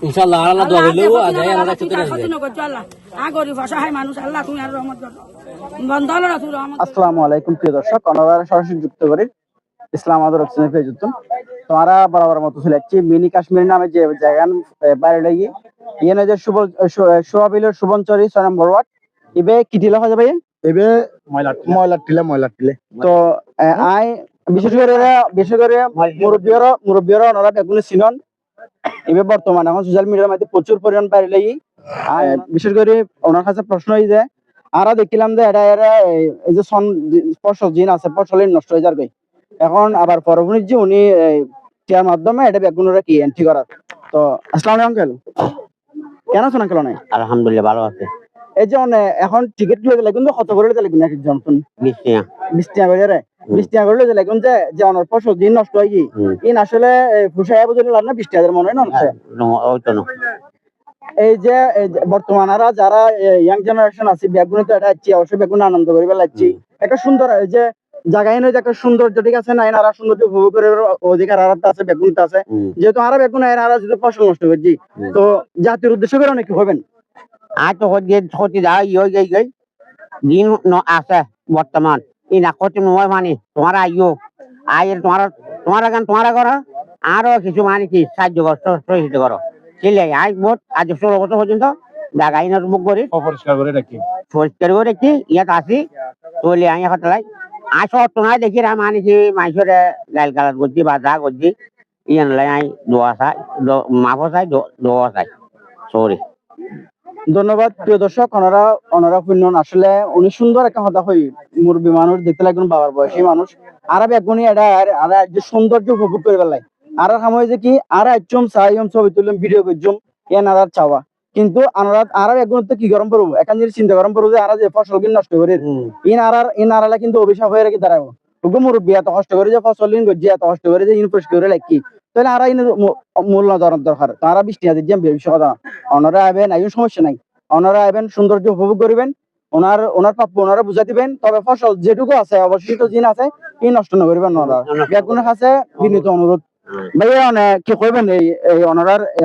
ইনশাআল্লাহ আল্লাহ দোয়া কইলো আজাই আমরা কিছু না আসসালামু আলাইকুম প্রিয় দর্শক, অনলাইন সরাসরি যুক্ত করি ইসলাম আদর অক্সিজেন পেয়ে যুক্ত তোমরা বরাবর মতো চলে যাচ্ছি মিনি কাশ্মীর নামে যে জায়গা বাইরে লাগি ইয়ে যে সোয়াবিলের সুবনচরি 6 নম্বর ওয়ার্ড ইবে কি টিলা হয়ে যাবে এবে ময়লা টিলে তো আই বিশেষ করে মুরব্বীরা ওনারা বেগুন চিনন এবে বর্তমানে এখন সোশ্যাল মিডিয়ার মধ্যে প্রচুর পরিমাণ বাইরে লাগি আর বিশেষ করে ওনার কাছে প্রশ্ন হয়ে যায় আরা দেখিলাম যে এরা এই যে ফসল জিন আছে ফসলের নষ্ট হয়ে যাবে এখন আবার পরবর্তী যে উনি টিয়ার মাধ্যমে এটা বেগুনরা কি এন্ট্রি করার তো আসসালামু আলাইকুম আঙ্কেল কেন আছেন আঙ্কেল? অনেক আলহামদুলিল্লাহ ভালো আছে। এই যে এখন টিকিট গুলো দিলে কিন্তু কত করে দিলে কিন্তু একজন 20 টাকা 20 টাকা করে 20 টাকা করে দিলে কিন্তু যে অনার ফসল জিন নষ্ট হয় কি ইন আসলে ফুসায় বুঝলে লাভ না 20 টাকা মনে হয় না ওই তো না এই যে বর্তমানেরা যারা ইয়াং জেনারেশন আছে বেগুনে তো এটা হচ্ছে অবশ্যই বেগুন আনন্দ করে বেলাচ্ছি একটা সুন্দর এই যে জায়গায় যে একটা সৌন্দর্য ঠিক আছে না এনারা সৌন্দর্য উপভোগ করে অধিকার আর আছে বেগুনটা আছে যেহেতু আরা বেগুন এনারা যদি ফসল নষ্ট করছি তো জাতির উদ্দেশ্য করে অনেক হবেন আজ তো হচ্ছে যাই দিন আছে বর্তমান এই না কত নয় মানে তোমার আইও আয়ের তোমার গান তোমার করো আরো কিছু মানে কি সাহায্য করো করো ছেলে আজ মোট আজ 16 বছর পর্যন্ত জায়গায় না মুখ করে পরিষ্কার করে রাখি ইয়াত আসি চলে আই এখন লাই আজ অত নাই দেখি মানে কি মাইসরে গাইল গালাত করছি বা যা করছি ইয়ান লাই আই দোয়া চাই মাফো চাই দোয়া চাই সরি। ধন্যবাদ প্রিয় দর্শক, ওনারা পুণ্যন আসলে উনি সুন্দর একটা কথা হই মুরব্বী মানুষ দেখতে লাগবেন বাবার বয়সী মানুষ আরা বেগুনি এটা আর যে সৌন্দর্য উপভোগ করে বেলায় আর সময় যে কি আর একজম সাইম ছবি তুললাম ভিডিও করছম এন আর চাওয়া কিন্তু আরা বেগুন তো কি গরম পড়বো এখন যদি চিন্তা গরম পড়বো যে আরা যে ফসল কিন নষ্ট করে ইন আরালা কিন্তু অভিশাপ হয়ে রেখে দাঁড়াবো ওগো মুরব্বী এত কষ্ট করে যে ফসল কিন করছি এত কষ্ট করে যে ইন পরিষ্কার করে লাগি তাহলে আরা ইন মূল্য দরকার তারা 20 টাকা দিচ্ছেন বেশি কথা ওনারা আইবেন এই সমস্যা নাই ওনারা আইবেন সৌন্দর্য উপভোগ করবেন ওনার প্রাপ্য ওনারা বুঝা দিবেন তবে ফসল যেটুকু আছে অবশিষ্ট জিন আছে কি নষ্ট না করবেন ওনারা বেগুনের কাছে বিনীত অনুরোধ ভাইয়া কি কইবেন এই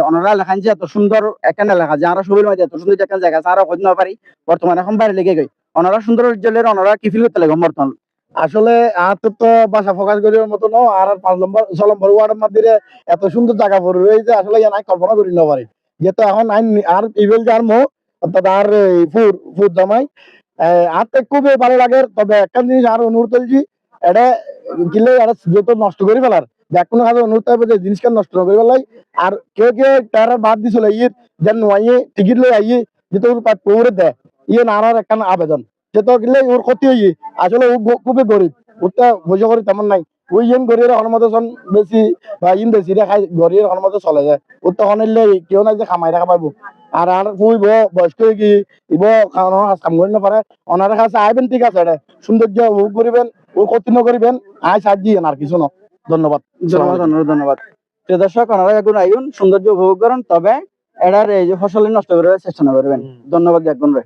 অনারা লেখান যে এত সুন্দর একটা লেখা যে আমরা সবিল মধ্যে এত সুন্দর একটা জায়গা আছে আরো খোঁজ না পারি বর্তমানে এখন বাইরে লেগে গই ওনারা সুন্দর জলের ওনারা কি ফিল করতে লাগে বর্তমান আসলে আর তো বাসা ফোকাস করার মতো ন আর 5 নম্বর 6 নম্বর ওয়ার্ডের মধ্যে এত সুন্দর জায়গা পড়ে রয়েছে আসলে নাই কল্পনা করি না পারি যেহেতু এখন আইন আর ইভেল যার মো অর্থাৎ আর ফুড জামাই আর তো খুবই ভালো লাগে তবে একটা জিনিস আর অনুরোধ করছি এটা কিলে আর যত নষ্ট করি ফেলার কোনো কাজে অনুরোধ হবে যে জিনিসটা নষ্ট না করি ফেলাই আর কেউ তার বাদ দিয়ে চলে ইয়ে যেন নোয়াইয়ে টিকিট লই আইয়ে যেটা ওর পৌরে দেয় ইয়ে নারার একটা আবেদন যেটা গেলে ওর ক্ষতি হইয়ে আসলে ও খুবই গরিব ওটা বুঝে করি তেমন নাই ওই ইন গরিবের অনুমোদন বেশি বা ইন বেশি খাই গরিবের অনুমোদন চলে যায় ওর তখন এলে কেউ নাই যে খামাইরা খামাইবো আর কইব বয়স্ক কি ইব কাম করি না পারে ওনার কাছে আইবেন ঠিক আছে এটা সৌন্দর্য উপভোগ করিবেন ও ক্ষতি না করিবেন আয় সাহায্য আর কিছু না। ধন্যবাদ ধন্যবাদ প্রিয় দর্শক, ওনারা এখন আইন সৌন্দর্য উপভোগ করেন তবে এটার এই যে ফসল নষ্ট করে চেষ্টা না করবেন। ধন্যবাদ একজন রে।